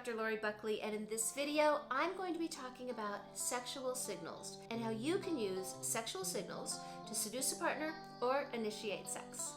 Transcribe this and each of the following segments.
Dr. Lori Buckley, and in this video, I'm going to be talking about sexual signals and how you can use sexual signals to seduce a partner or initiate sex.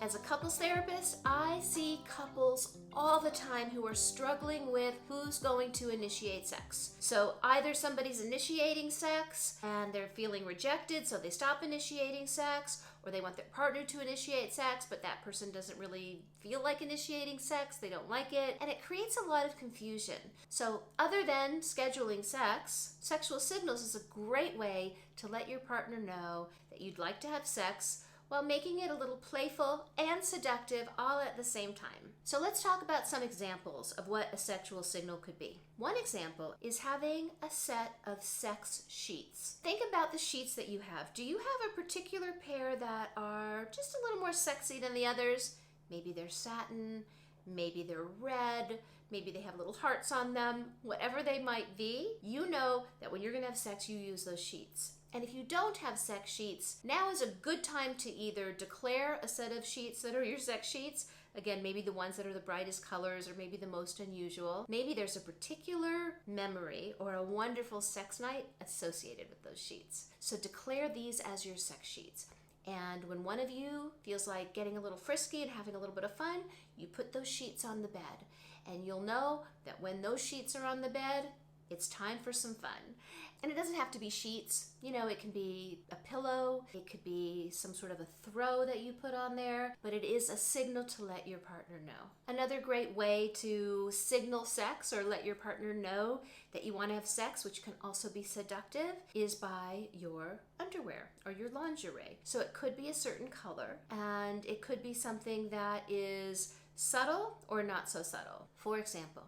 As a couples therapist, I see couples all the time who are struggling with who's going to initiate sex. So either somebody's initiating sex and they're feeling rejected, so they stop initiating sex, or they want their partner to initiate sex, but that person doesn't really feel like initiating sex, they don't like it, and it creates a lot of confusion. So other than scheduling sex, sexual signals is a great way to let your partner know that you'd like to have sex while making it a little playful and seductive all at the same time. So let's talk about some examples of what a sexual signal could be. One example is having a set of sex sheets. Think about the sheets that you have. Do you have a particular pair that are just a little more sexy than the others? Maybe they're satin, maybe they're red, maybe they have little hearts on them. Whatever they might be, you know that when you're gonna have sex, you use those sheets. And if you don't have sex sheets, now is a good time to either declare a set of sheets that are your sex sheets. Again, maybe the ones that are the brightest colors or maybe the most unusual. Maybe there's a particular memory or a wonderful sex night associated with those sheets. So declare these as your sex sheets. And when one of you feels like getting a little frisky and having a little bit of fun, you put those sheets on the bed. And you'll know that when those sheets are on the bed, it's time for some fun. And it doesn't have to be sheets. You know, it can be a pillow, it could be some sort of a throw that you put on there, but it is a signal to let your partner know. Another great way to signal sex or let your partner know that you want to have sex, which can also be seductive, is by your underwear or your lingerie. So it could be a certain color, and it could be something that is subtle or not so subtle. For example,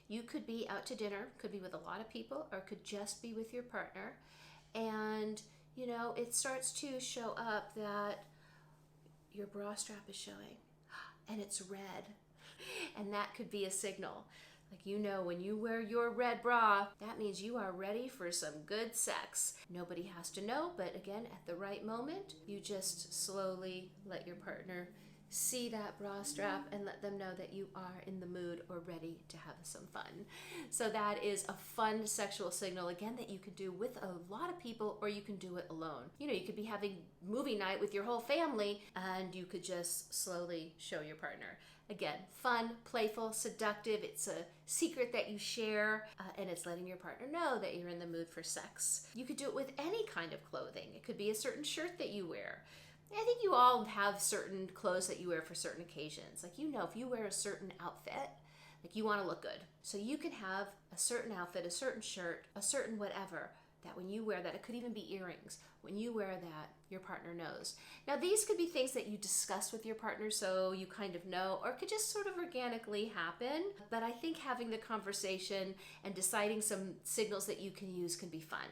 you could be out to dinner, could be with a lot of people, or could just be with your partner. And, you know, it starts to show up that your bra strap is showing and it's red. And that could be a signal. Like, you know, when you wear your red bra, that means you are ready for some good sex. Nobody has to know, but again, at the right moment, you just slowly let your partner see that bra strap and let them know that you are in the mood or ready to have some fun. So that is a fun sexual signal, again, that you could do with a lot of people, or you can do it alone. You know, you could be having movie night with your whole family and you could just slowly show your partner. Again, fun, playful, seductive. It's a secret that you share, and it's letting your partner know that you're in the mood for sex. You could do it with any kind of clothing. It could be a certain shirt that you wear. I think you all have certain clothes that you wear for certain occasions. Like, you know, if you wear a certain outfit, like, you want to look good. So you can have a certain outfit, a certain shirt, a certain whatever, that when you wear that, it could even be earrings. When you wear that, your partner knows. Now, these could be things that you discuss with your partner so you kind of know, or it could just sort of organically happen. But I think having the conversation and deciding some signals that you can use can be fun.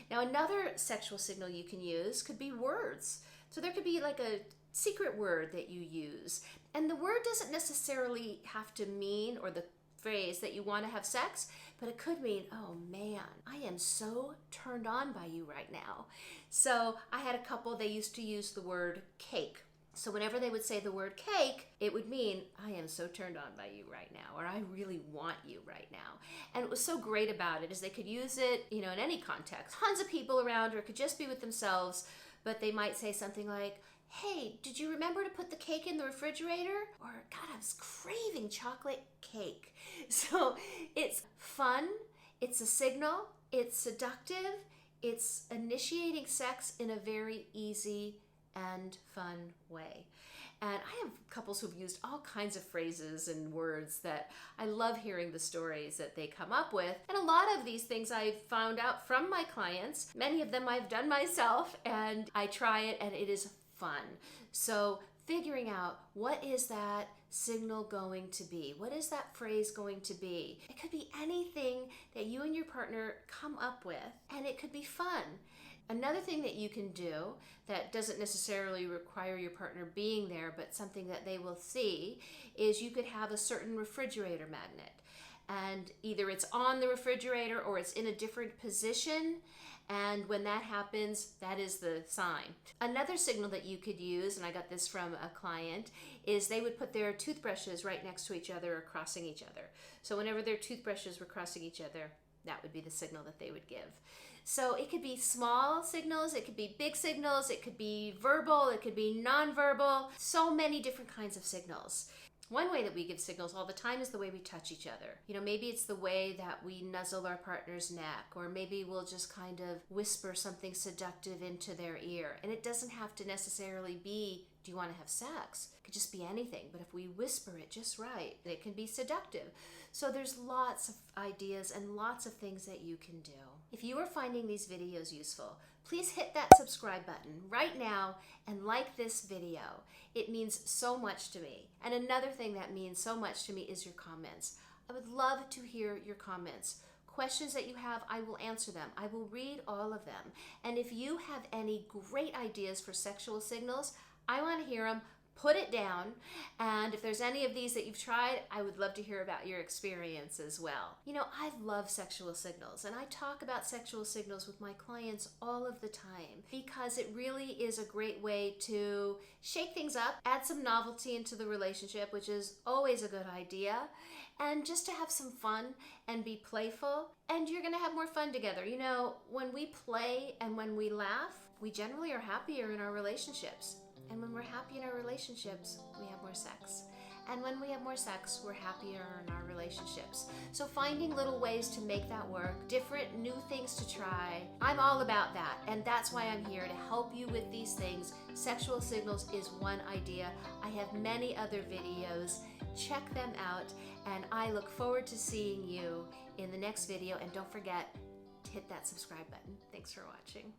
Now, another sexual signal you can use could be words. So there could be like a secret word that you use. And the word doesn't necessarily have to mean, or the phrase, that you want to have sex, but it could mean, oh man, I am so turned on by you right now. So I had a couple, they used to use the word cake. So whenever they would say the word cake, it would mean, I am so turned on by you right now, or I really want you right now. And what was so great about it is they could use it, you know, in any context. Tons of people around, or it could just be with themselves, but they might say something like, hey, did you remember to put the cake in the refrigerator? Or, God, I was craving chocolate cake. So it's fun, it's a signal, it's seductive, it's initiating sex in a very easy and fun way. And I have couples who've used all kinds of phrases and words that I love hearing the stories that they come up with. And a lot of these things I've found out from my clients. Many of them I've done myself, and I try it and it is fun. So figuring out, what is that signal going to be? What is that phrase going to be? It could be anything that you and your partner come up with, and it could be fun. Another thing that you can do that doesn't necessarily require your partner being there, but something that they will see, is you could have a certain refrigerator magnet. And either it's on the refrigerator or it's in a different position, And when that happens, that is the sign. Another signal that you could use, and I got this from a client, is they would put their toothbrushes right next to each other or crossing each other. So whenever their toothbrushes were crossing each other, that would be the signal that they would give. So it could be small signals, it could be big signals, it could be verbal, it could be nonverbal, so many different kinds of signals. One way that we give signals all the time is the way we touch each other. You know, maybe it's the way that we nuzzle our partner's neck, or maybe we'll just kind of whisper something seductive into their ear. And it doesn't have to necessarily be, do you want to have sex? It could just be anything, but if we whisper it just right, it can be seductive. So there's lots of ideas and lots of things that you can do. If you are finding these videos useful, please hit that subscribe button right now and like this video. It means so much to me. And another thing that means so much to me is your comments. I would love to hear your comments. Questions that you have, I will answer them. I will read all of them. And if you have any great ideas for sexual signals, I want to hear them. Put it down, and if there's any of these that you've tried, I would love to hear about your experience as well. You know, I love sexual signals, and I talk about sexual signals with my clients all of the time because it really is a great way to shake things up, add some novelty into the relationship, which is always a good idea, and just to have some fun and be playful, and you're gonna have more fun together. You know, when we play and when we laugh, we generally are happier in our relationships. And when we're happy in our relationships, we have more sex. And when we have more sex, we're happier in our relationships. So finding little ways to make that work, different new things to try, I'm all about that. And that's why I'm here to help you with these things. Sexual signals is one idea. I have many other videos. Check them out. And I look forward to seeing you in the next video. And don't forget to hit that subscribe button. Thanks for watching.